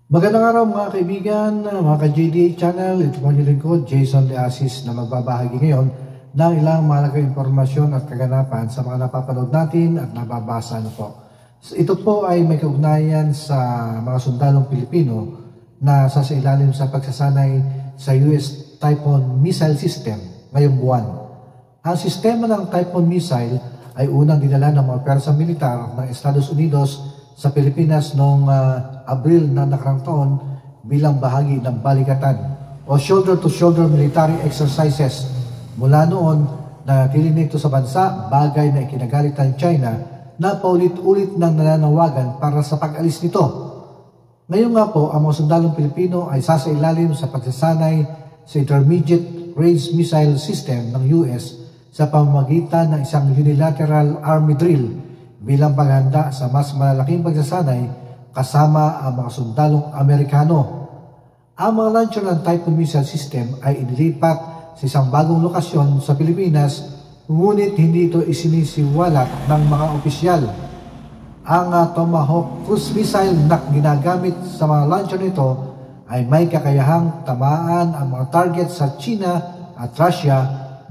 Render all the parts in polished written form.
Magandang araw mga kaibigan, mga ka-JDA channel. Ito po ang lingkod, Jason De Asis, na magbabahagi ngayon ng ilang mahalagang impormasyon at kaganapan sa mga napapanood natin at nababasa po. Ito po ay may kaugnayan sa mga sundalong Pilipino na sasailalim sa pagsasanay sa US Typhoon Missile System ngayong buwan. Ang sistema ng Typhoon Missile ay unang dinala ng mga persang militar ng Estados Unidos sa Pilipinas noong Abril na nakarang taon bilang bahagi ng balikatan o shoulder-to-shoulder military exercises. Mula noon, nanatili nito sa bansa, bagay na ikinagalit ng China na paulit-ulit nang nananawagan para sa pag-alis nito. Ngayon nga po, ang mga sundalong Pilipino ay sasailalim sa pagsasanay sa Intermediate Range Missile System ng US sa pamamagitan ng isang unilateral army drill bilang paghanda sa mas malalaking pagsasanay kasama ang mga sundalong Amerikano. Ang mga launcher ng Typhoon Missile System ay inilipat sa isang bagong lokasyon sa Pilipinas, ngunit hindi ito isinisiwalat ng mga opisyal. Ang Tomahawk cruise missile na ginagamit sa mga launcher nito ay may kakayahang tamaan ang mga target sa China at Russia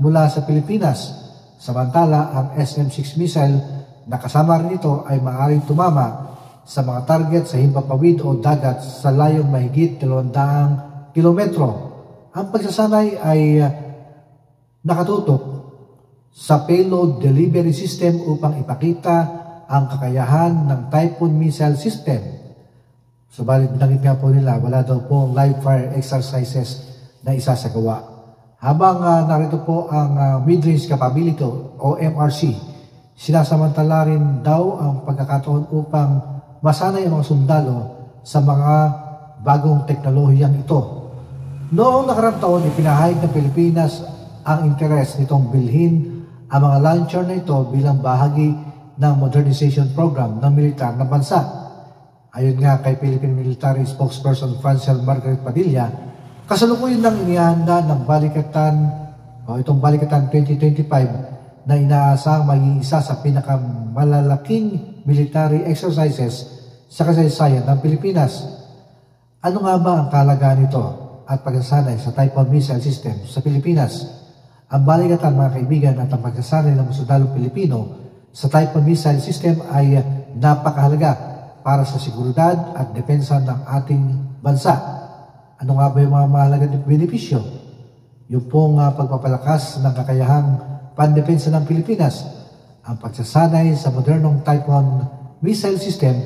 mula sa Pilipinas. Samantala, ang SM-6 missile na kasama rin ito ay maaaring tumama sa mga target sa himpapawid o dagat sa layong mahigit 200 kilometro. Ang pagsasanay ay nakatutok sa payload delivery system upang ipakita ang kakayahan ng Typhoon Missile System. Subalit binanggit nga po nila, wala daw po live fire exercises na isasagawa. Habang narito po ang mid-range capability o MRC, sinasamantala rin daw ang pagkakataon upang masanay ang mga sundalo sa mga bagong teknolohiyang ito. Noong nakarang taon, ipinahayag ng Pilipinas ang interes nitong bilhin ang mga launcher na ito bilang bahagi ng modernization program ng militar na bansa. Ayon nga kay Philippine Military Spokesperson Francel Margaret Padilla, kasalukuyan nang inihanda ng itong Balikatan 2025 na inaasang maging isa sa pinakamalalaking military exercises sa kasaysayan ng Pilipinas. Ano nga ba ang kahalagahan nito at pagsasanay sa Typhoon Missile System sa Pilipinas? Ang balikatan, mga kaibigan, at ang pagsasanay ng sundalong Pilipino sa Typhoon Missile System ay napakahalaga para sa seguridad at depensa ng ating bansa. Ano nga ba yung mga mahalagang benepisyo? Yung pong pagpapalakas ng kakayahang pandepensa ng Pilipinas. Ang pagsasanay sa modernong Typhoon Missile System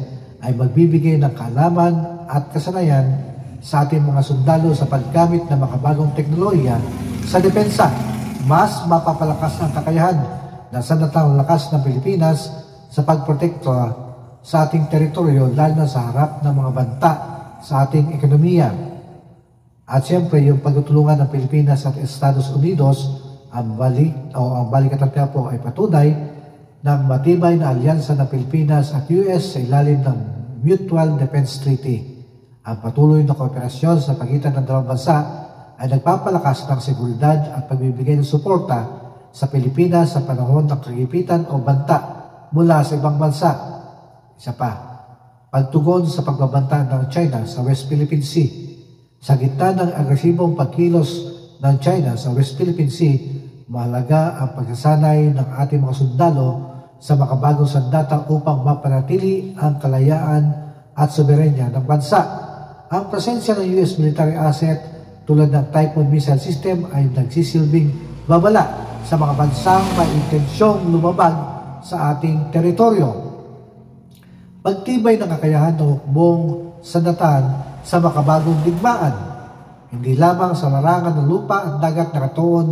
ay magbibigay ng kaalaman at kasanayan sa ating mga sundalo sa paggamit ng makabagong teknolohiya sa depensa. Mas mapapalakas ang kakayahan ng sandatang lakas ng Pilipinas sa pagprotekto sa ating teritoryo, lalo na sa harap ng mga banta sa ating ekonomiya. At siyempre, yung pagtutulungan ng Pilipinas at Estados Unidos, ang balikatan nga po ay patunay ng matibay na alyansa ng Pilipinas at US sa ilalim ng Mutual Defense Treaty. Ang patuloy na kooperasyon sa pagitan ng dalawang bansa ay nagpapalakas ng seguridad at pagbibigay ng suporta sa Pilipinas sa panahon ng kagipitan o banta mula sa ibang bansa. Isa pa, pagtugon sa pagbabanta ng China sa West Philippine Sea. Sa gitna ng agresibong pagkilos ng China sa West Philippine Sea, mahalaga ang pagsasanay ng ating mga sundalo sa makabagong sandata upang mapanatili ang kalayaan at soberenya ng bansa. Ang presensya ng US military asset tulad ng Typhoon Missile System ay nagsisilbing babala sa mga bansang may intensyong lumabag sa ating teritoryo. Pagtibay ng kakayahan ng hukbong sandatan sa makabagong digmaan, hindi lamang sa larangan ng lupa at dagat nakatuon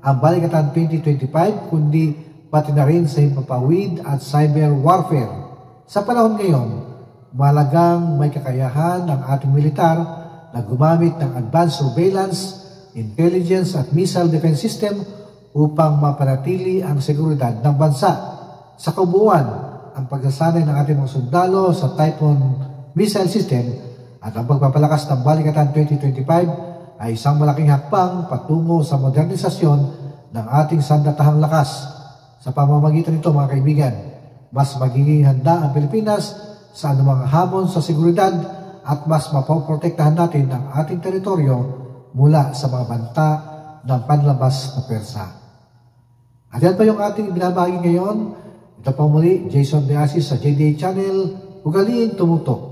ang Balikatan 2025, kundi pati na rin sa himpapawid at cyber warfare. Sa panahon ngayon, malagang may kakayahan ng ating militar na gumamit ng advanced surveillance, intelligence at missile defense system upang mapanatili ang seguridad ng bansa. Sa kabuuan, ang pagsasanay ng ating mga sundalo sa Typhoon Missile System at ang pagpapalakas ng Balikatan 2025 ay isang malaking hakbang patungo sa modernisasyon ng ating sandatahang lakas. Sa pamamagitan nito, mga kaibigan, mas magiging handa ang Pilipinas sa anumang hamon sa seguridad at mas mapoprotektahan natin ang ating teritoryo mula sa mga banta ng panlabas na pwersa. At yan pa yung ating binabahagi ngayon. Ito po muli, Jason De Asis sa JDA Channel. Ugaliin tumutok.